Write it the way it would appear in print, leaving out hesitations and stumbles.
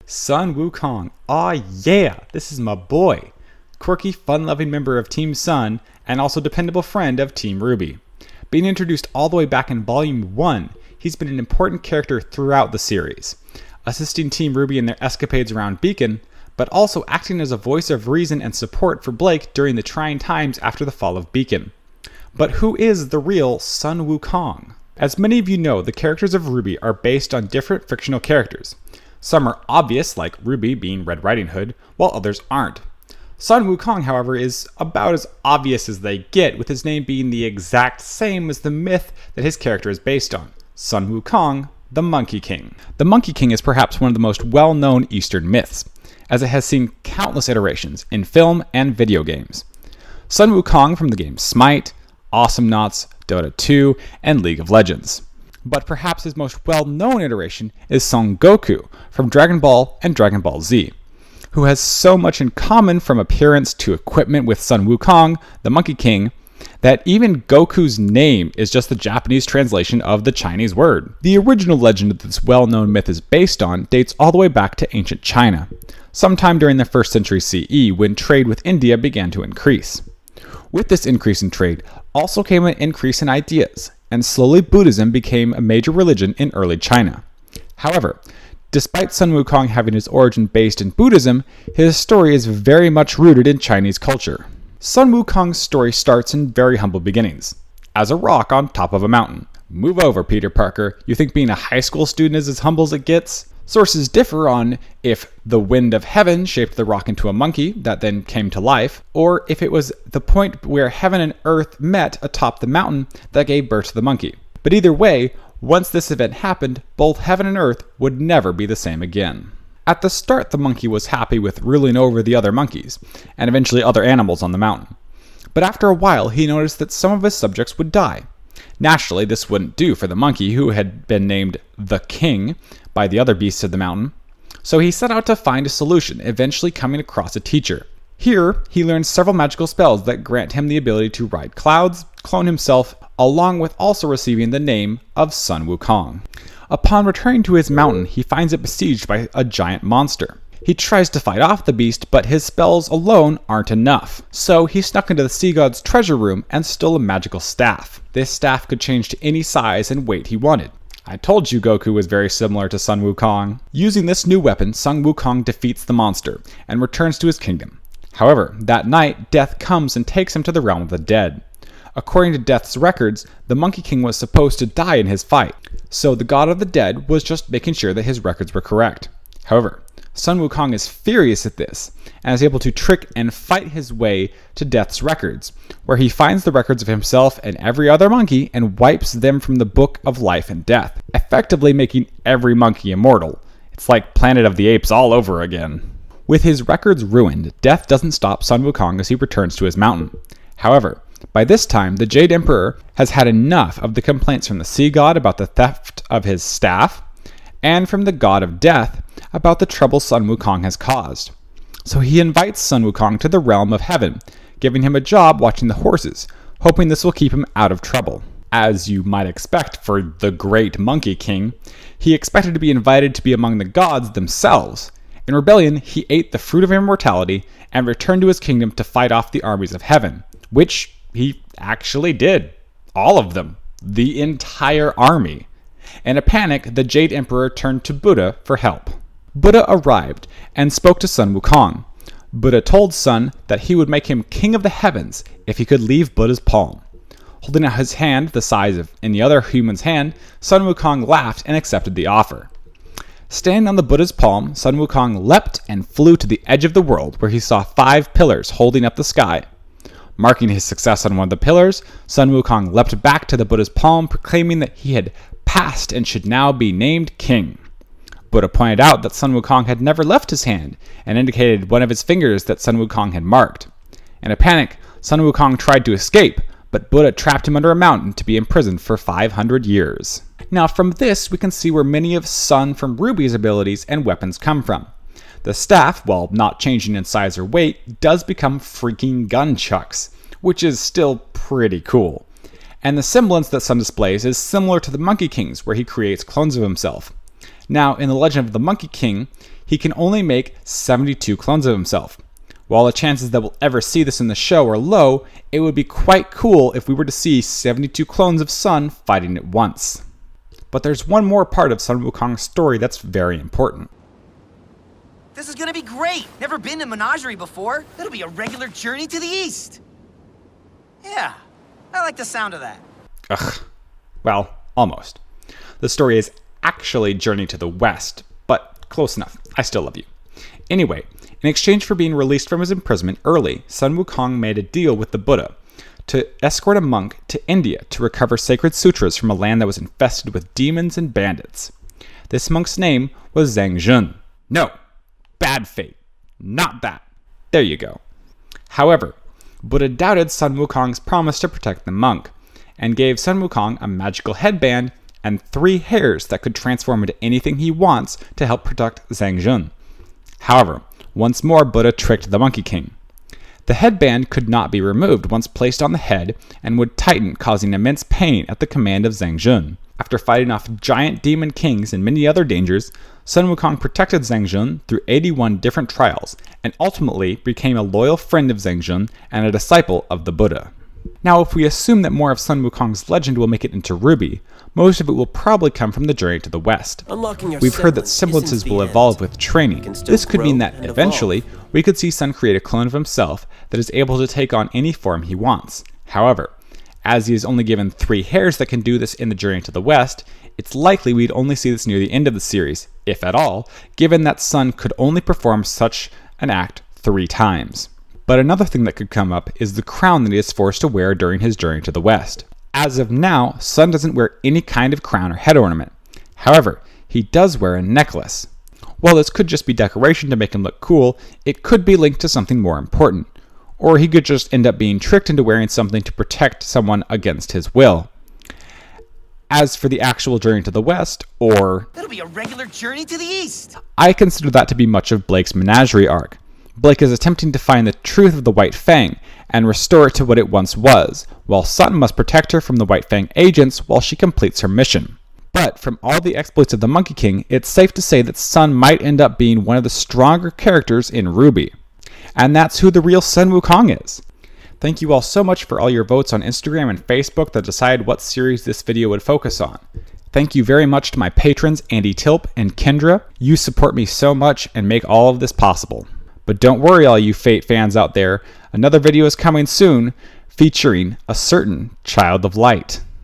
Sun Wukong, aw yeah, this is my boy. Quirky, fun-loving member of Team Sun, and also dependable friend of Team RWBY. Being introduced all the way back in Volume 1, he's been an important character throughout the series, assisting Team RWBY in their escapades around Beacon, but also acting as a voice of reason and support for Blake during the trying times after the fall of Beacon. But who is the real Sun Wukong? As many of you know, the characters of RWBY are based on different fictional characters. Some are obvious, like RWBY being Red Riding Hood, while others aren't. Sun Wukong, however, is about as obvious as they get, with his name being the exact same as the myth that his character is based on, Sun Wukong, the Monkey King. The Monkey King is perhaps one of the most well-known Eastern myths, as it has seen countless iterations in film and video games. Sun Wukong from the games Smite, Awesomenauts, Dota 2, and League of Legends. But perhaps his most well-known iteration is Son Goku from Dragon Ball and Dragon Ball Z, who has so much in common from appearance to equipment with Sun Wukong, the Monkey King, that even Goku's name is just the Japanese translation of the Chinese word. The original legend that this well-known myth is based on dates all the way back to ancient China, sometime during the 1st century CE when trade with India began to increase. With this increase in trade also came an increase in ideas, and slowly Buddhism became a major religion in early China. However, despite Sun Wukong having his origin based in Buddhism, his story is very much rooted in Chinese culture. Sun Wukong's story starts in very humble beginnings, as a rock on top of a mountain. Move over, Peter Parker. You think being a high school student is as humble as it gets? Sources differ on if the wind of heaven shaped the rock into a monkey that then came to life, or if it was the point where heaven and earth met atop the mountain that gave birth to the monkey. But either way, once this event happened, both heaven and earth would never be the same again. At the start, the monkey was happy with ruling over the other monkeys, and eventually other animals on the mountain. But after a while, he noticed that some of his subjects would die. Naturally, this wouldn't do for the monkey, who had been named the King by the other beasts of the mountain. So he set out to find a solution, eventually coming across a teacher. Here, he learned several magical spells that grant him the ability to ride clouds, clone himself, along with also receiving the name of Sun Wukong. Upon returning to his mountain, he finds it besieged by a giant monster. He tries to fight off the beast, but his spells alone aren't enough. So he snuck into the sea god's treasure room and stole a magical staff. This staff could change to any size and weight he wanted. I told you Goku was very similar to Sun Wukong. Using this new weapon, Sun Wukong defeats the monster and returns to his kingdom. However, that night, Death comes and takes him to the realm of the dead. According to Death's records, the Monkey King was supposed to die in his fight, so the god of the dead was just making sure that his records were correct. However, Sun Wukong is furious at this, and is able to trick and fight his way to Death's records, where he finds the records of himself and every other monkey and wipes them from the Book of Life and Death, effectively making every monkey immortal. It's like Planet of the Apes all over again. With his records ruined, Death doesn't stop Sun Wukong as he returns to his mountain. However, by this time, the Jade Emperor has had enough of the complaints from the Sea God about the theft of his staff, and from the God of Death about the trouble Sun Wukong has caused. So he invites Sun Wukong to the realm of heaven, giving him a job watching the horses, hoping this will keep him out of trouble. As you might expect for the great Monkey King, he expected to be invited to be among the gods themselves. In rebellion, he ate the fruit of immortality and returned to his kingdom to fight off the armies of heaven, which he actually did. All of them. The entire army. In a panic, the Jade Emperor turned to Buddha for help. Buddha arrived and spoke to Sun Wukong. Buddha told Sun that he would make him king of the heavens if he could leave Buddha's palm. Holding out his hand the size of any other human's hand, Sun Wukong laughed and accepted the offer. Standing on the Buddha's palm, Sun Wukong leapt and flew to the edge of the world, where he saw 5 pillars holding up the sky. Marking his success on one of the pillars, Sun Wukong leapt back to the Buddha's palm, proclaiming that he had passed and should now be named king. Buddha pointed out that Sun Wukong had never left his hand, and indicated one of his fingers that Sun Wukong had marked. In a panic, Sun Wukong tried to escape, but Buddha trapped him under a mountain to be imprisoned for 500 years. Now from this, we can see where many of Sun from RWBY's abilities and weapons come from. The staff, while not changing in size or weight, does become freaking gunchucks, which is still pretty cool. And the semblance that Sun displays is similar to the Monkey King's, where he creates clones of himself. Now, in the legend of the Monkey King, he can only make 72 clones of himself. While the chances that we'll ever see this in the show are low, it would be quite cool if we were to see 72 clones of Sun fighting at once. But there's one more part of Sun Wukong's story that's very important. This is gonna be great! Never been to Menagerie before. That'll be a regular journey to the east. Yeah, I like the sound of that. Ugh. Well, almost. The story is actually Journey to the West, but close enough. I still love you. Anyway, in exchange for being released from his imprisonment early, Sun Wukong made a deal with the Buddha to escort a monk to India to recover sacred sutras from a land that was infested with demons and bandits. This monk's name was Zhang Jun. No, bad fate. Not that. There you go. However, Buddha doubted Sun Wukong's promise to protect the monk, and gave Sun Wukong a magical headband and 3 hairs that could transform into anything he wants to help protect Zhang Jun. However, once more Buddha tricked the Monkey King. The headband could not be removed once placed on the head and would tighten, causing immense pain at the command of Zhang Jun. After fighting off giant demon kings and many other dangers, Sun Wukong protected Zhang Jun through 81 different trials, and ultimately became a loyal friend of Zhang Jun and a disciple of the Buddha. Now, if we assume that more of Sun Wukong's legend will make it into RWBY, most of it will probably come from the journey to the west. We've heard that semblances will evolve with training. This could mean that, eventually, we could see Sun create a clone of himself that is able to take on any form he wants. However, as he is only given 3 hairs that can do this in the journey to the west, it's likely we'd only see this near the end of the series, if at all, given that Sun could only perform such an act 3 times. But another thing that could come up is the crown that he is forced to wear during his journey to the west. As of now, Sun doesn't wear any kind of crown or head ornament. However, he does wear a necklace. While this could just be decoration to make him look cool, it could be linked to something more important. Or he could just end up being tricked into wearing something to protect someone against his will. As for the actual journey to the west, or... That'll be a regular journey to the east! I consider that to be much of Blake's Menagerie arc. Blake is attempting to find the truth of the White Fang and restore it to what it once was, while Sun must protect her from the White Fang agents while she completes her mission. But from all the exploits of the Monkey King, it's safe to say that Sun might end up being one of the stronger characters in RWBY. And that's who the real Sun Wukong is. Thank you all so much for all your votes on Instagram and Facebook that decided what series this video would focus on. Thank you very much to my patrons Andy Tilp and Kendra. You support me so much and make all of this possible. But don't worry, all you Fate fans out there, another video is coming soon featuring a certain Child of Light.